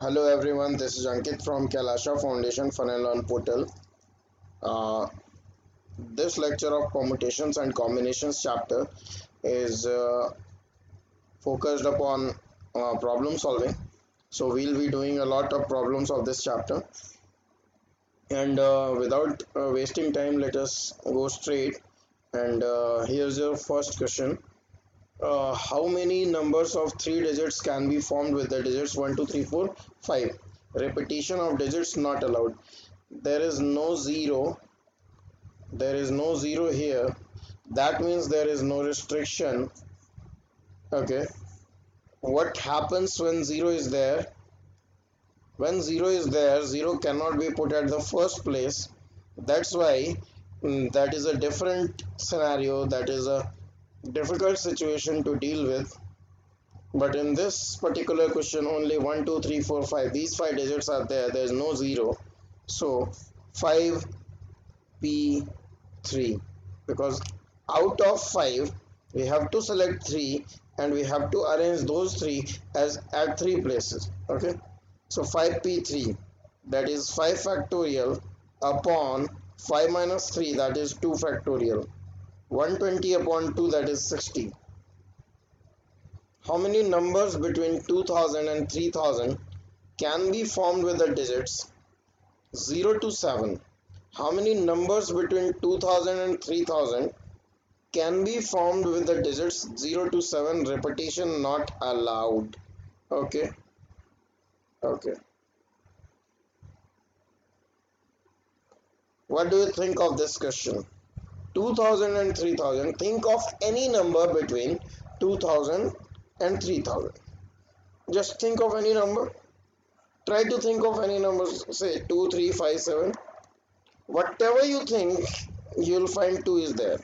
Hello everyone, this is Ankit from Kailasha Foundation Fun and Learn portal. Uh, this lecture of permutations and combinations chapter is focused upon problem solving. So we'll be doing a lot of problems of this chapter. And without wasting time, let us go straight. And here's your first question. How many numbers of three digits can be formed with the digits 1, 2, 3, 4, 5? Repetition of digits not allowed. There is no zero, there is no zero here. That means there is no restriction. Okay, what happens when zero is there? When zero is there, zero cannot be put at the first place. That's why that is a different scenario, that is a difficult situation to deal with. But in this particular question, only 1, 2, 3, 4, 5, these five digits are there, there is no zero. So 5p3, because out of 5 we have to select 3 and we have to arrange those 3 as at 3 places. Okay, so 5p3, that is 5 factorial upon 5 minus 3, that is 2 factorial. 120 upon 2, that is 60. How many numbers between 2000 and 3000 can be formed with the digits 0 to 7? How many numbers between 2000 and 3000 can be formed with the digits 0 to 7? Repetition not allowed. Okay, okay. What do you think of this question? 2000 and 3000. Think of any number between 2000 and 3000. Just think of any number. Try to think of any numbers. Say 2, 3, 5, 7. Whatever you think, you'll find 2 is there.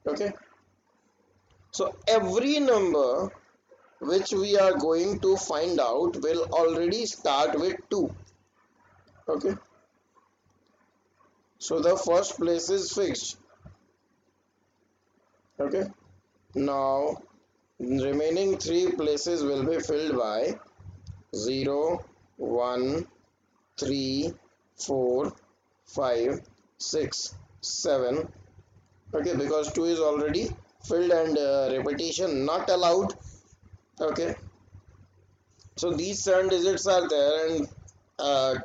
Okay. So every number which we are going to find out will already start with 2. Okay, so the first place is fixed. Okay, now remaining 3 places will be filled by 0, 1, 3, 4, 5, 6, 7. Okay, because 2 is already filled and repetition not allowed. Okay, so these 7 digits are there and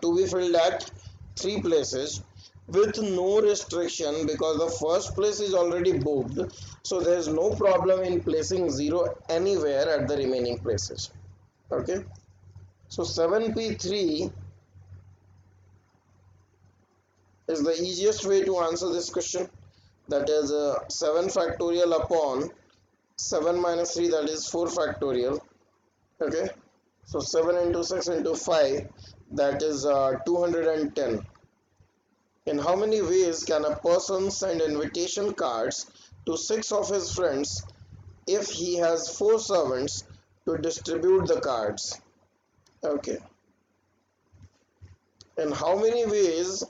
to be filled at 3 places with no restriction, because the first place is already booked, so there is no problem in placing 0 anywhere at the remaining places. Okay, so 7p3 is the easiest way to answer this question, that is 7 factorial upon 7 minus 3, that is 4 factorial. Okay, so 7 into 6 into 5, that is 210. In how many ways can a person send invitation cards to 6 of his friends if he has 4 servants to distribute the cards? Okay. In how many ways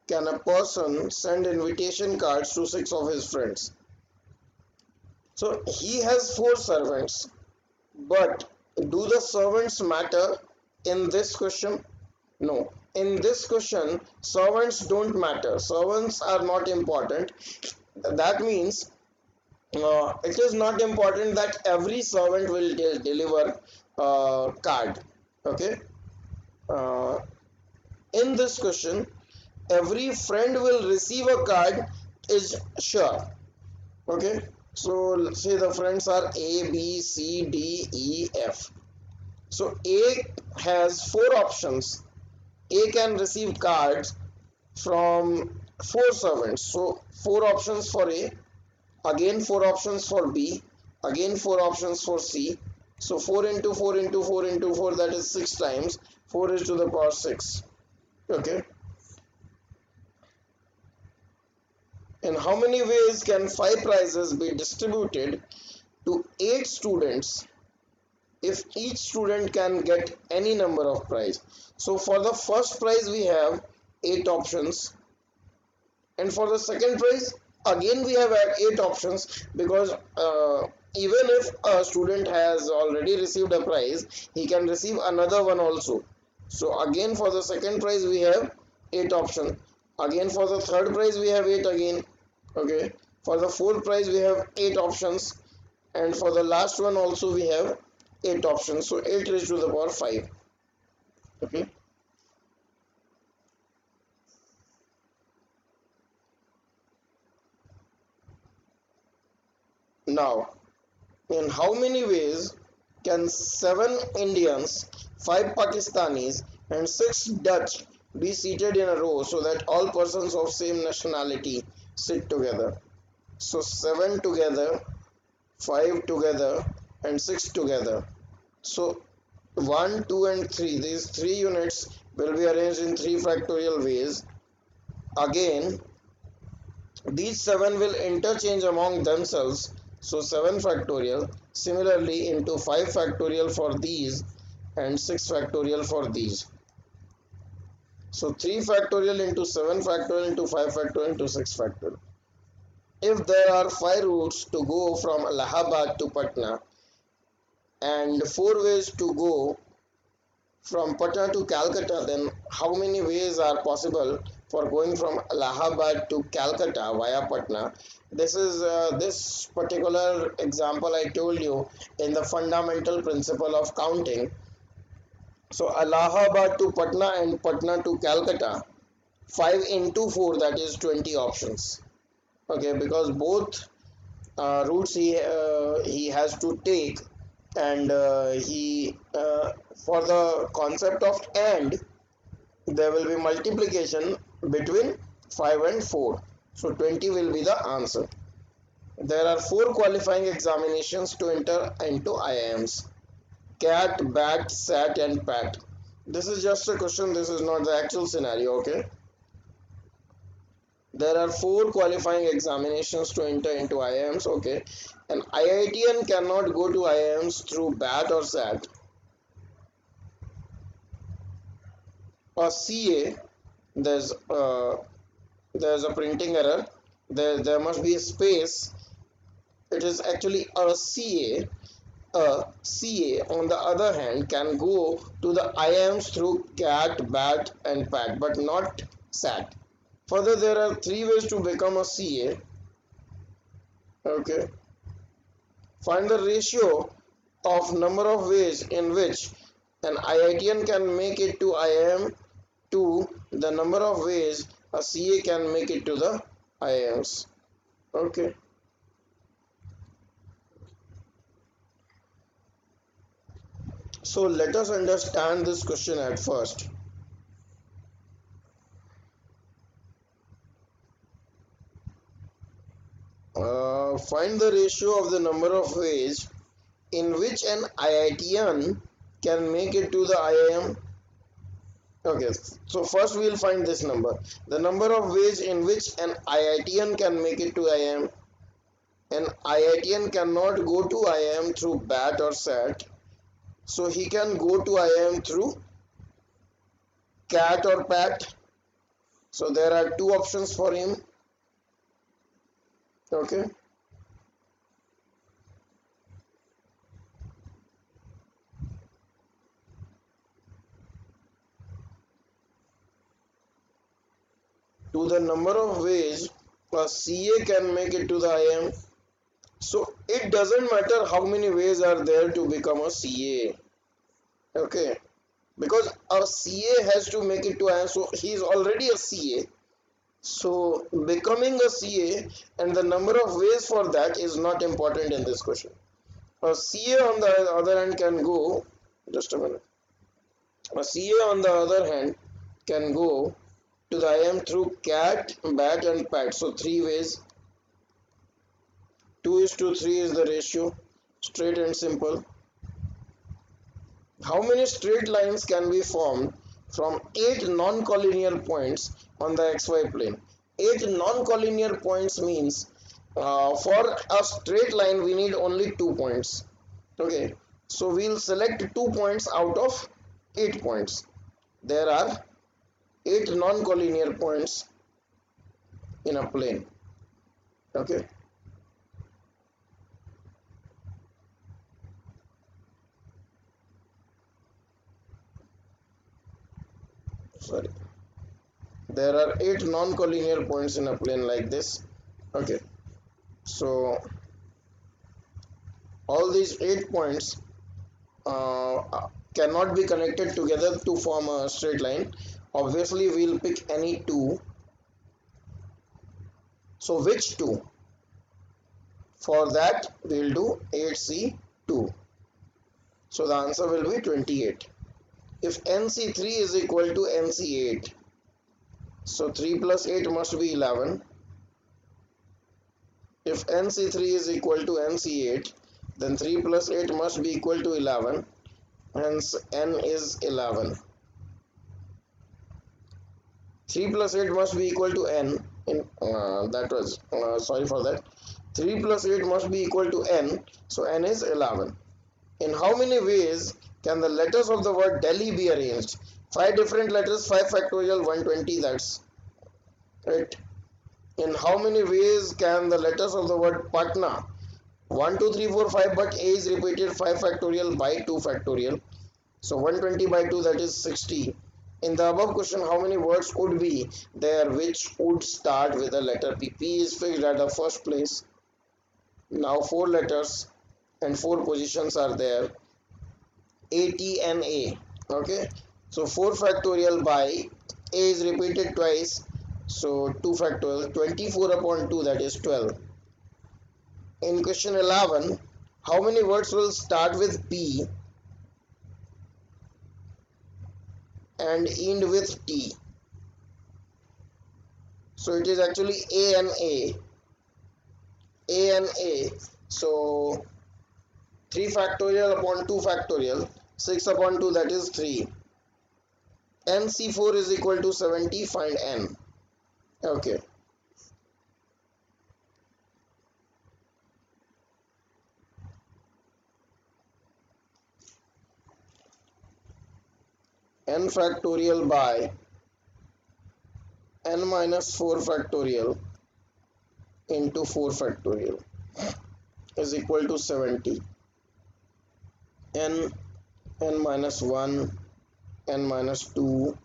can a person send invitation cards to 6 of his friends? So he has 4 servants, but do the servants matter in this question? No. In this question, servants don't matter. Servants are not important. That means it is not important that every servant will deliver a card. Okay. Uh, in this question, every friend will receive a card is sure. Okay. So say the friends are A, B, C, D, E, F. So A has 4 options. A can receive cards from 4 servants. So 4 options for A, again 4 options for B, again 4 options for C. So 4 into 4 into 4 into 4, that is 6 times. 4 is to the power 6. Okay. In how many ways can 5 prizes be distributed to 8 students if each student can get any number of prize? So for the first prize we have 8 options, and for the second prize again we have 8 options, because even if a student has already received a prize, he can receive another one also. So again for the second prize we have 8 options. Again for the third prize we have 8 again. Okay. For the fourth prize we have 8 options, and for the last one also we have 8 options. So 8 raised to the power 5. Okay. Now, in how many ways can 7 Indians, 5 Pakistanis, and 6 Dutch be seated in a row so that all persons of same nationality sit together? So 7 together, 5 together, and 6 together. So 1, 2, and 3, these 3 units will be arranged in 3 factorial ways. Again, these 7 will interchange among themselves, so 7 factorial. Similarly, into 5 factorial for these and 6 factorial for these. So 3 factorial into 7 factorial into 5 factorial into 6 factorial. If there are 5 routes to go from Allahabad to Patna and 4 ways to go from Patna to Calcutta, then how many ways are possible for going from Allahabad to Calcutta via Patna? This is this particular example I told you in the fundamental principle of counting. So Allahabad to Patna and Patna to Calcutta, 5 into 4, that is 20 options. Okay, because both routes he has to take, and he for the concept of and, there will be multiplication between 5 and 4. So 20 will be the answer. There are 4 qualifying examinations to enter into IIMs: CAT, BAT, SAT, and PAT. This is just a question, this is not the actual scenario, okay? There are 4 qualifying examinations to enter into IIMs, okay? An IITian cannot go to IIMs through BAT or SAT. A CA, there's there's a printing error. There must be a space. It is actually a CA. A CA, on the other hand, can go to the IIMs through CAT, BAT, and PAT, but not SAT. Further, there are 3 ways to become a CA. Okay. Find the ratio of number of ways in which an IITian can make it to IIM to the number of ways a CA can make it to the IIMs. Okay. So let us understand this question at first. Find the ratio of the number of ways in which an IITian can make it to the IIM. Okay, so first we will find this number. The number of ways in which an IITian can make it to IIM. An IITian cannot go to IIM through BAT or SAT. So he can go to IIM through CAT or PAT. So there are 2 options for him. Okay. To the number of ways a CA can make it to the IIM. So it doesn't matter how many ways are there to become a CA. Okay. Because a CA has to make it to IIM. So he is already a CA. So becoming a CA and the number of ways for that is not important in this question. A CA on the other hand can go, just a minute. A CA on the other hand can go to the IIM through CAT, BAT, and PAT. So 3 ways. 2 is to 3 is the ratio. Straight and simple. How many straight lines can be formed from 8 non-collinear points on the xy plane? 8 non-collinear points means for a straight line we need only 2 points. Okay, so we'll select 2 points out of 8 points. There are 8 non-collinear points in a plane. Okay. sorry, there are 8 non-collinear points in a plane like this. Okay, so all these 8 points cannot be connected together to form a straight line. Obviously we'll pick any two. So which two? For that we'll do 8C2. So the answer will be 28. If NC3 is equal to NC8, so 3 plus 8 must be 11. If NC3 is equal to NC8, then 3 plus 8 must be equal to 11. Hence N is 11. 3 plus 8 must be equal to N. Sorry for that. 3 plus 8 must be equal to N. So N is 11. In how many ways can the letters of the word Delhi be arranged? 5 different letters, 5 factorial, 120, that's it. In how many ways can the letters of the word Patna? 1, 2, 3, 4, 5, but A is repeated 5 factorial by 2 factorial. So 120 by 2, that is 60. In the above question, how many words would be there which would start with the letter P? P is fixed at the first place. Now 4 letters and 4 positions are there. A, T and A. Okay. So 4 factorial by A is repeated twice. So 2 factorial. 24 upon 2, that is 12. In question 11, how many words will start with P and end with T? So it is actually A and A. A and A. So 3 factorial upon 2 factorial. 6 upon 2, that is 3. NC4 is equal to 70. Find N. Okay. N factorial by N minus 4 factorial into 4 factorial is equal to 70. N, N minus 1, N minus 2,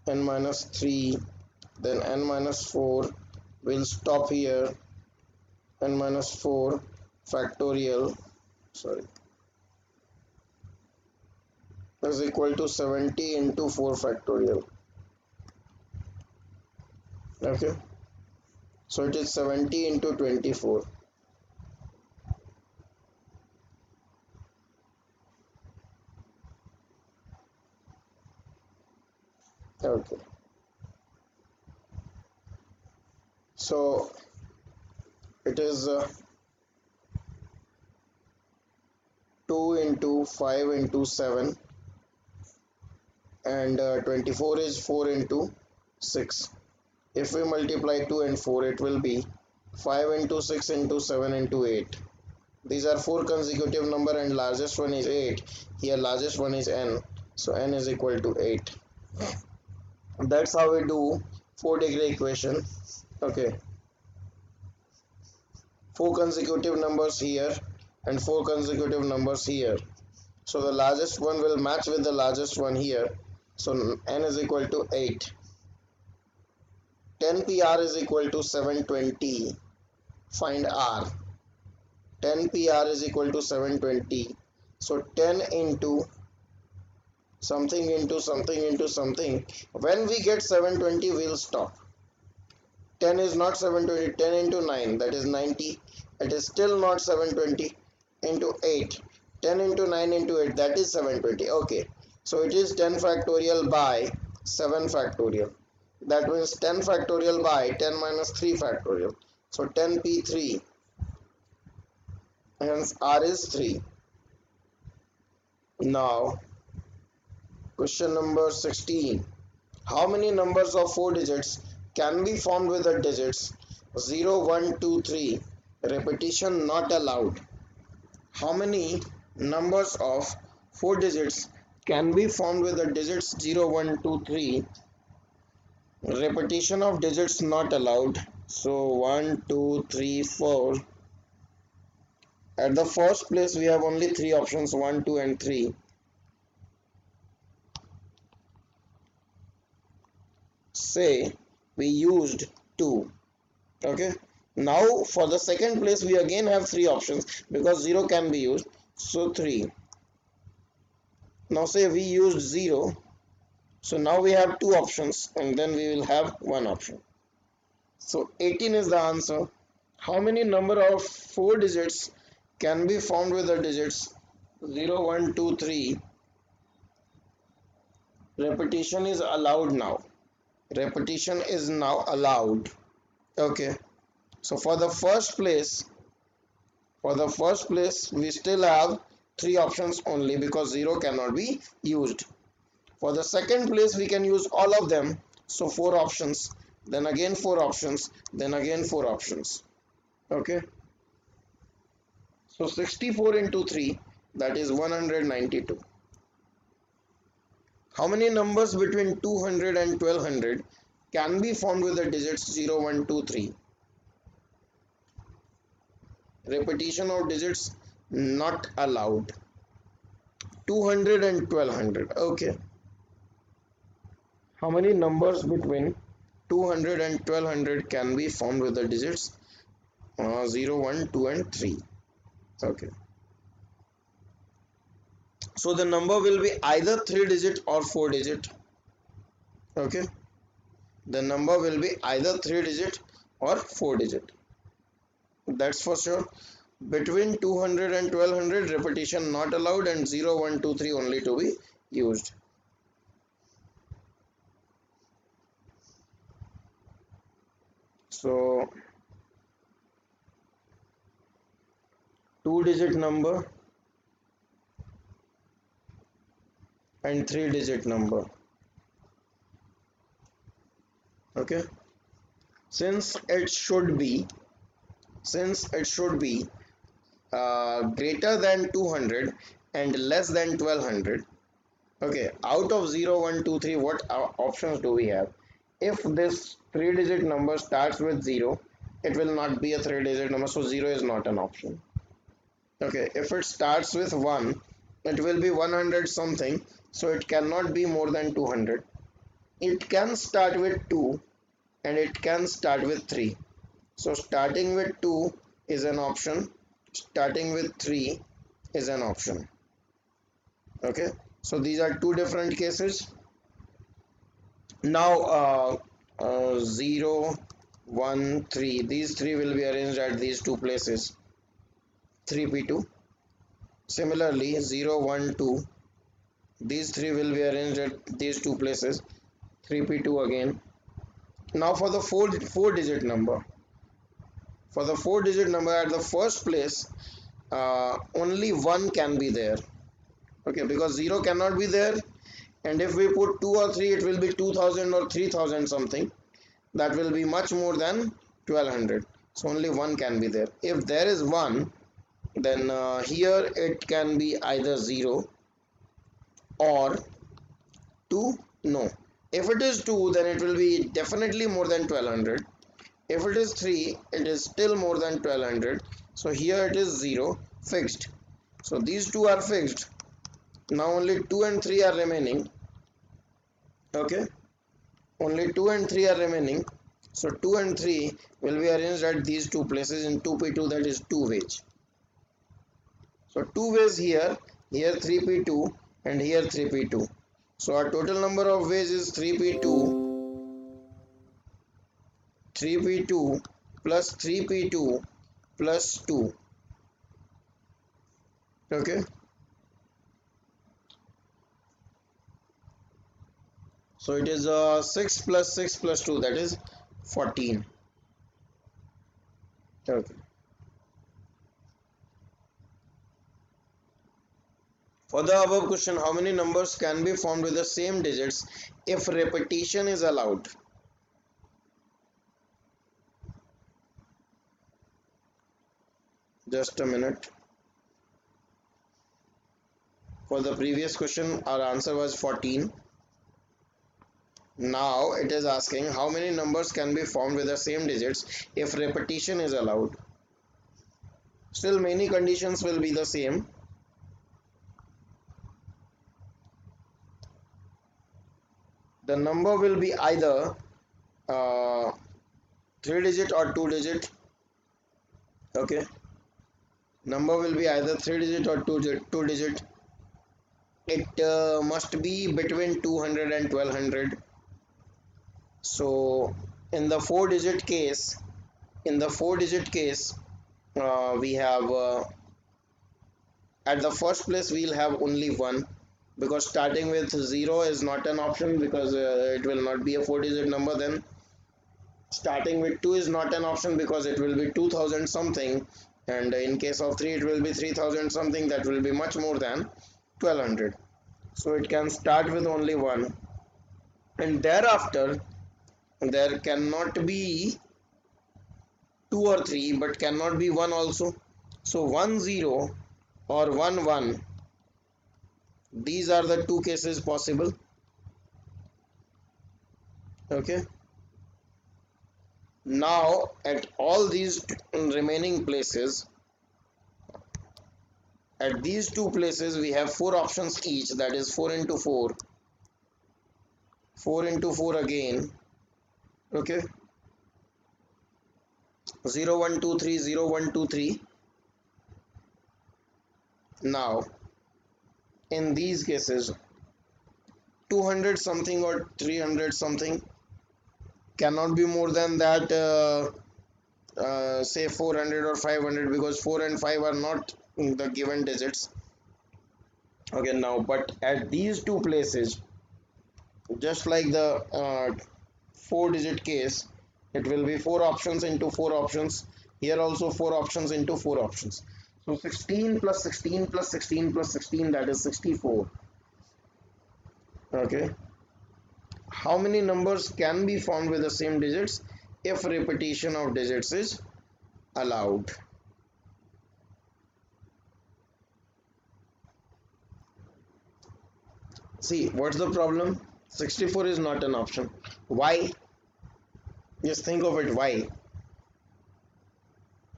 N minus 3, then N minus 4 will stop here. N minus 4 factorial, sorry, is equal to 70 into 4 factorial. Okay, so it is 70 into 24. Okay, so it is 2 into 5 into 7, and 24 is 4 into 6. If we multiply 2 and 4, it will be 5 into 6 into 7 into 8. These are 4 consecutive number and largest one is 8. Here largest one is N. So N is equal to 8. That's how we do 4-degree equation. Okay. 4 consecutive numbers here and 4 consecutive numbers here. So the largest one will match with the largest one here. So N is equal to 8. 10 PR is equal to 720. Find R. 10 PR is equal to 720. So 10 into something into something into something. When we get 720, we'll stop. 10 is not 720. 10 into 9, that is 90. It is still not 720. Into 8. 10 into 9 into 8, that is 720. Okay. So it is 10 factorial by 7 factorial. That means 10 factorial by 10 minus 3 factorial. So 10p3. Hence R is 3. Now, question number 16. How many numbers of 4 digits can be formed with the digits 0, 1, 2, 3? Repetition not allowed. How many numbers of 4 digits can be formed with the digits 0, 1, 2, 3? Repetition of digits not allowed. So 1, 2, 3, 4. At the first place we have only 3 options, 1, 2 and 3. say we used 2. Okay, now for the second place we again have 3 options because 0 can be used, so 3. Now say we used 0, so now we have 2 options and then we will have 1 option. So 18 is the answer. How many number of 4 digits can be formed with the digits 0, 1, 2, 3? Repetition is allowed now. Repetition is now allowed. Okay. So for the first place we still have 3 options only because 0 cannot be used. For the second place we can use all of them. So 4 options, then again 4 options, then again 4 options. Okay. So 64 into 3, that is 192. How many numbers between 200 and 1200 can be formed with the digits 0, 1, 2, 3? Repetition of digits not allowed. 200 and 1200. Okay. How many numbers between 200 and 1200 can be formed with the digits 0, 1, 2 and 3? Okay. So the number will be either 3 digit or 4 digit. Okay. The number will be either 3 digit or 4 digit. That's for sure. Between 200 and 1200, repetition not allowed, and 0, 1, 2, 3 only to be used. So 2 digit number and 3 digit number. Okay. Since it should be greater than 200 and less than 1200. Okay, out of 0, 1, 2, 3, what options do we have? If this 3 digit number starts with 0, it will not be a 3 digit number, so 0 is not an option. Okay, if it starts with 1, it will be 100 something, so it cannot be more than 200. It can start with 2 and it can start with 3. So starting with 2 is an option, starting with 3 is an option. Okay, so these are two different cases. Now 0, 1, 3, these 3 will be arranged at these 2 places, 3p2. Similarly 0, 1, 2, these 3 will be arranged at these 2 places, 3p2 again. Now for the 4 digit number, for the 4 digit number at the first place, only 1 can be there. Okay, because 0 cannot be there, and if we put 2 or 3, it will be 2000 or 3000 something. That will be much more than 1200. So only 1 can be there. If there is 1, then here it can be either 0 or 2. No, if it is 2, then it will be definitely more than 1200. If it is 3, it is still more than 1200. So here it is 0 fixed. So these two are fixed. Now only 2 and 3 are remaining. Okay, only 2 and 3 are remaining. So 2 and 3 will be arranged at these 2 places in 2p2, that is 2 ways. So 2 ways here 3p2 and here 3p2. So our total number of ways is 3p2 plus 3p2 plus 2. Okay. So it is 6 plus 6 plus 2, that is 14. Okay. For the above question, how many numbers can be formed with the same digits if repetition is allowed? Just a minute. For the previous question, our answer was 14. Now it is asking how many numbers can be formed with the same digits if repetition is allowed. Still many conditions will be the same. The number will be either uh, 3 digit or 2 digit. Okay, number will be either 3 digit or 2 digit. It must be between 200 and 1200. So in the 4 digit case, in the 4 digit case, we have at the first place we'll have only one, because starting with 0 is not an option, because it will not be a 4 digit number. Then starting with 2 is not an option because it will be 2000 something, and in case of 3 it will be 3000 something, that will be much more than 1200. So it can start with only one, and thereafter there cannot be 2 or 3, but cannot be 1 also. So 1 0 or 1 1, these are the two cases possible. Okay, now at all these remaining places, at these two places we have four options each, that is 4 into 4, 4 into 4 again. Okay, 0 1 2 3, 0 1 2 3. Now in these cases 200 something or 300 something cannot be more than that, say 400 or 500, because 4 and 5 are not the given digits. Okay, now but at these two places, just like the 4 digit case, it will be 4 options into 4 options. Here also 4 options into 4 options. So 16 plus 16 plus 16 plus 16, that is 64. Okay, how many numbers can be formed with the same digits if repetition of digits is allowed? See, what's the problem? 64 is not an option. Why? Just think of it. Why?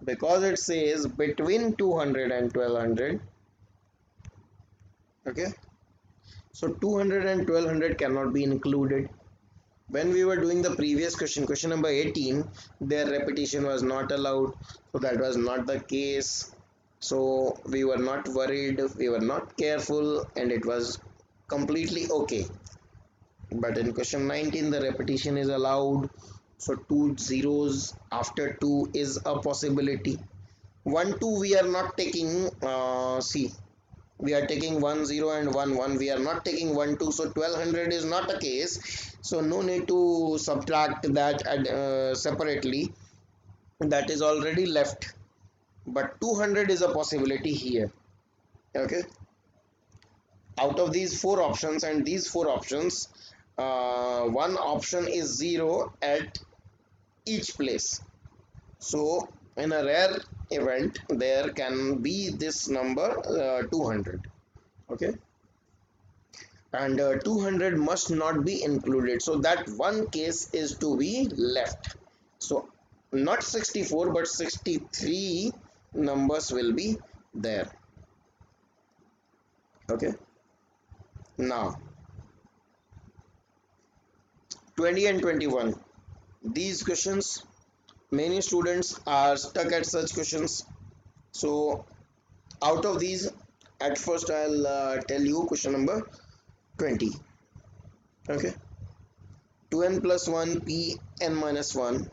Because it says between 200 and 1200. Okay, so 200 and 1200 cannot be included. When we were doing the previous question, question number 18, their repetition was not allowed, so that was not the case. So we were not worried, we were not careful, and it was completely okay. But in question 19, the repetition is allowed, so two zeros after 2 is a possibility. 1 2 we are not taking. See, we are taking 1 0 and 1 1, we are not taking 1 2, so 1200 is not a case, so no need to subtract that separately, that is already left. But 200 is a possibility here. Okay, out of these four options, and these four options, one option is 0 at each place. So in a rare event there can be this number 200. Okay, and 200 must not be included, so that one case is to be left. So not 64 but 63 numbers will be there. Okay, now 20 and 21, these questions, many students are stuck at such questions. So out of these, at first I'll tell you question number 20. Okay, 2n plus 1 p n minus 1,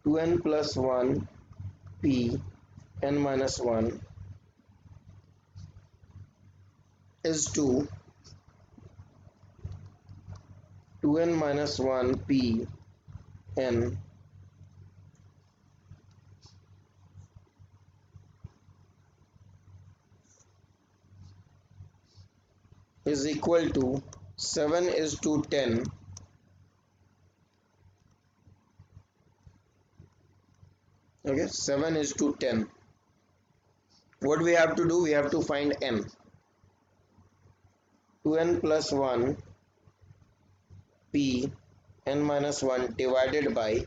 2n plus 1 p n minus 1 is to 2n minus 1 p n is equal to 7 is to 10. Okay, 7 is to 10. What we have to do, we have to find n. 2n plus 1 p n minus 1 divided by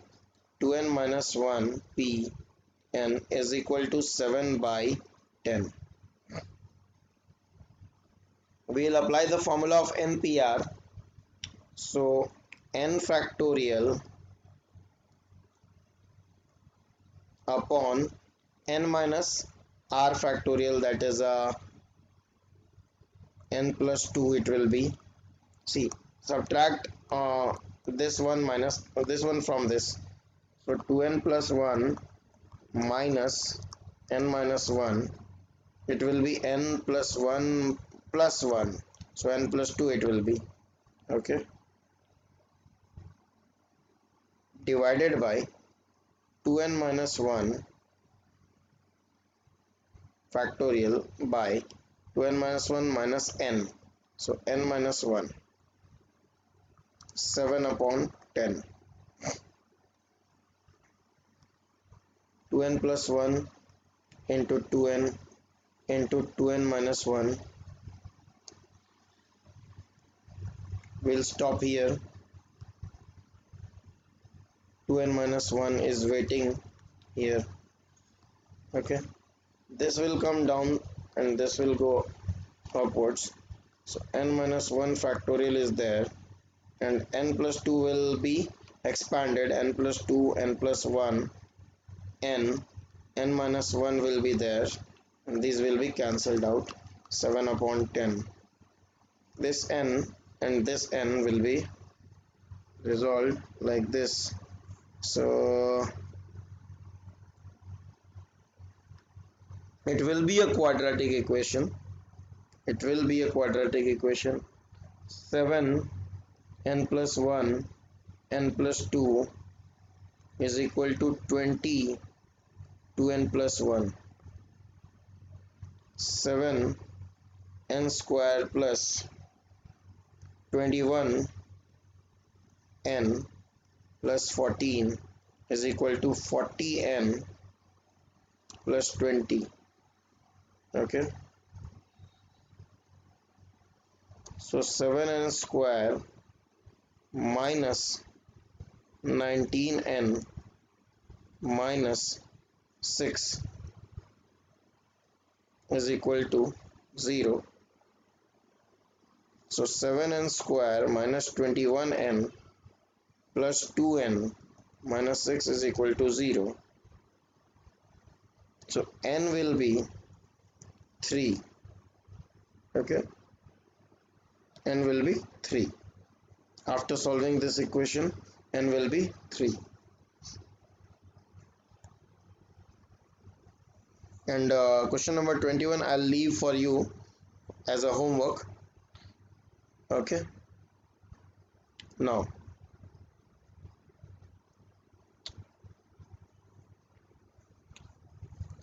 2n minus 1 p n is equal to 7 by 10. We will apply the formula of NPR. So n factorial upon n minus r factorial, that is n plus 2 it will be. See, subtract this one minus this one from this. So 2n plus 1 minus n minus 1, it will be n plus 1 plus 1. So n plus 2 it will be. Okay. Divided by 2n minus 1 factorial by 2n minus 1 minus n. So n minus 1, 7 upon 10. 2n plus 1 into 2n into 2n minus 1. We'll stop here. 2n minus 1 is waiting here. Okay. This will come down and this will go upwards. So n minus 1 factorial is there, and n plus 2 will be expanded. N plus 2, n plus 1, n minus 1 will be there, and these will be cancelled out. 7 upon 10. This n and this n will be resolved like this. So it will be a quadratic equation. It will be a quadratic equation. 7 n plus 1 n plus 2 is equal to 20 2n plus 1. 7 n square plus 21 n plus 14 is equal to 40n plus 20. Okay. So 7n square minus 19n minus 6 is equal to 0. So 7n square minus 21n plus 2n minus 6 is equal to 0. So n will be 3. Okay. N will be 3. After solving this equation, n will be 3. And question number 21 I'll leave for you as a homework. Okay. Now,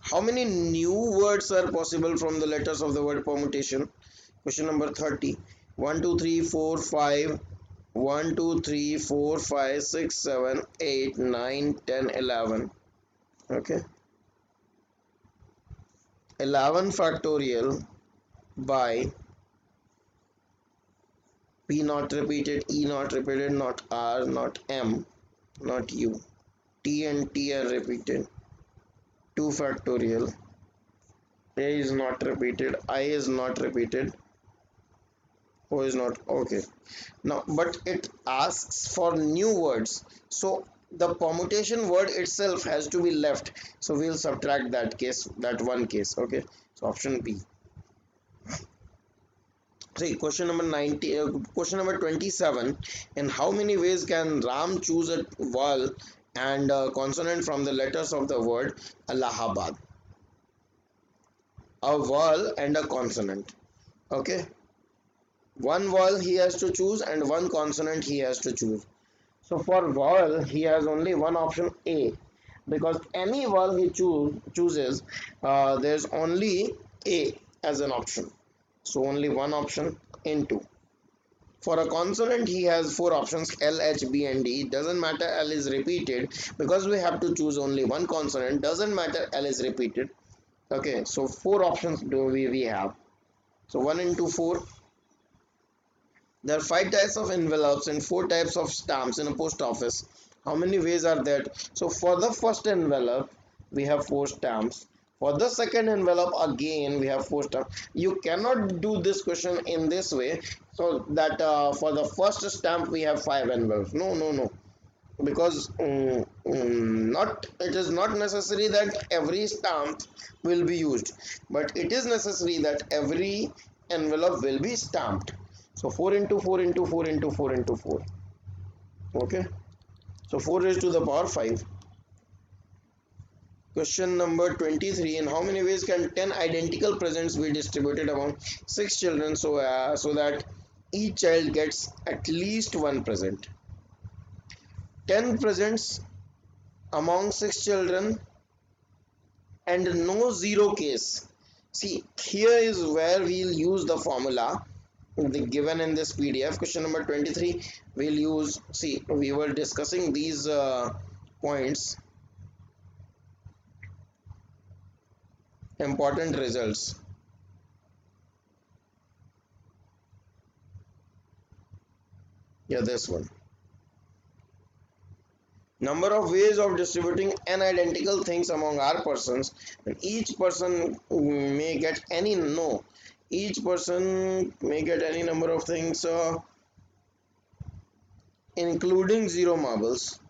how many new words are possible from the letters of the word permutation? Question number 30. 1 2 3 4 5 1 2 3 4 5 6 7 8 9 10 11. Okay. 11 factorial by P not repeated, E not repeated, not R, not M, not U. T and T are repeated. 2 factorial. A is not repeated, I is not repeated, O is not. Okay. Now, but it asks for new words. So the permutation word itself has to be left. So we'll subtract that case, that one case. Okay. So option B. See, question number 90, question number 27. In how many ways can Ram choose a vowel and a consonant from the letters of the word Allahabad? A vowel and a consonant. Okay. One vowel he has to choose and one consonant he has to choose. So for vowel, he has only one option, A, because any vowel he chooses, there's only A as an option. So only one option, into. For a consonant, he has four options, L, H, B, and D. It doesn't matter L is repeated, because we have to choose only one consonant. Doesn't matter L is repeated. Okay, so four options do we have. So 1 into 4. There are 5 types of envelopes and 4 types of stamps in a post office. How many ways are there? So for the first envelope, we have 4 stamps. For the second envelope, again we have four stamps. You cannot do this question in this way, so that for the first stamp we have five envelopes. No, no, no, because not, it is not necessary that every stamp will be used, but it is necessary that every envelope will be stamped. So 4 into 4 into 4 into 4 into 4. Okay, so 4 raised to the power 5. Question number 23. In how many ways can 10 identical presents be distributed among 6 children so that each child gets at least one present? 10 presents among 6 children and no zero case. See, here is where we'll use the formula given in this PDF. Question number 23, we'll use, see, we were discussing these points, important results. Yeah, this one. Number of ways of distributing unidentical things among our persons, and each person may get any, no, each person may get any number of things including zero marbles.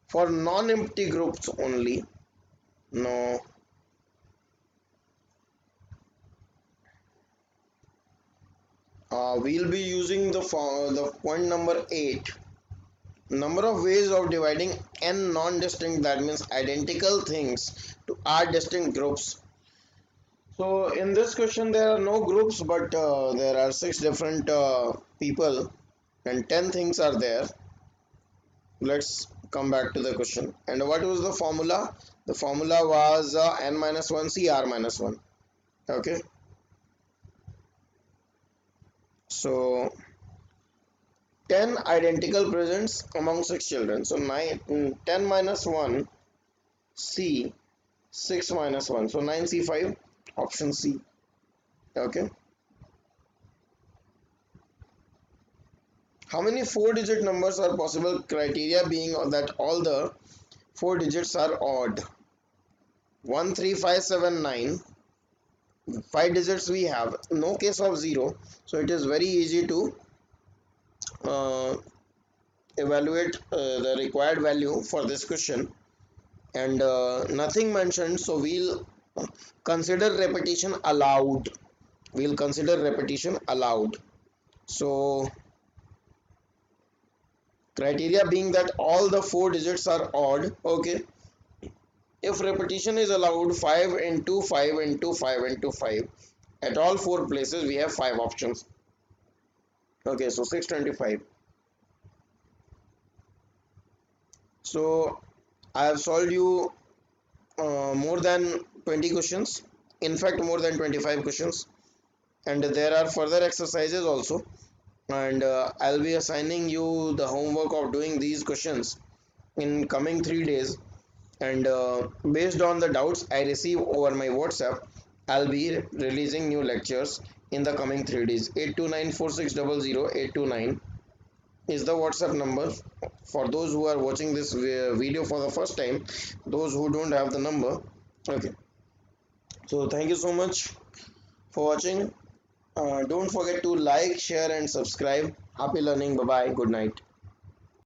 For non-empty groups only, no, we'll be using the point number 8. Number of ways of dividing n non-distinct, that means identical things, to r distinct groups. So in this question there are no groups, but there are 6 different people and 10 things are there. Let's come back to the question. And what was the formula? The formula was n minus 1 cr minus 1. Okay. So 10 identical presents among 6 children. So 10 minus 1 C, 6 minus 1. So 9C5, option C. Okay. How many 4-digit numbers are possible? Criteria being that all the 4 digits are odd. 1, 3, 5, 7, 9. 5 digits we have. No case of 0. So it is very easy to uh, evaluate the required value for this question. And nothing mentioned, so we'll consider repetition allowed. We'll consider repetition allowed. So criteria being that all the 4 digits are odd. Okay, if repetition is allowed, 5 into 5 into 5 into 5, at all 4 places we have 5 options. Okay, so 625. So I have solved you more than 20 questions, in fact more than 25 questions, and there are further exercises also, and I'll be assigning you the homework of doing these questions in coming 3 days. And based on the doubts I receive over my WhatsApp, I'll be releasing new lectures in the coming 3 days. 8294600829 is the WhatsApp number for those who are watching this video for the first time, those who don't have the number. Okay, so thank you so much for watching. Don't forget to like, share and subscribe. Happy learning. Bye bye. Good night.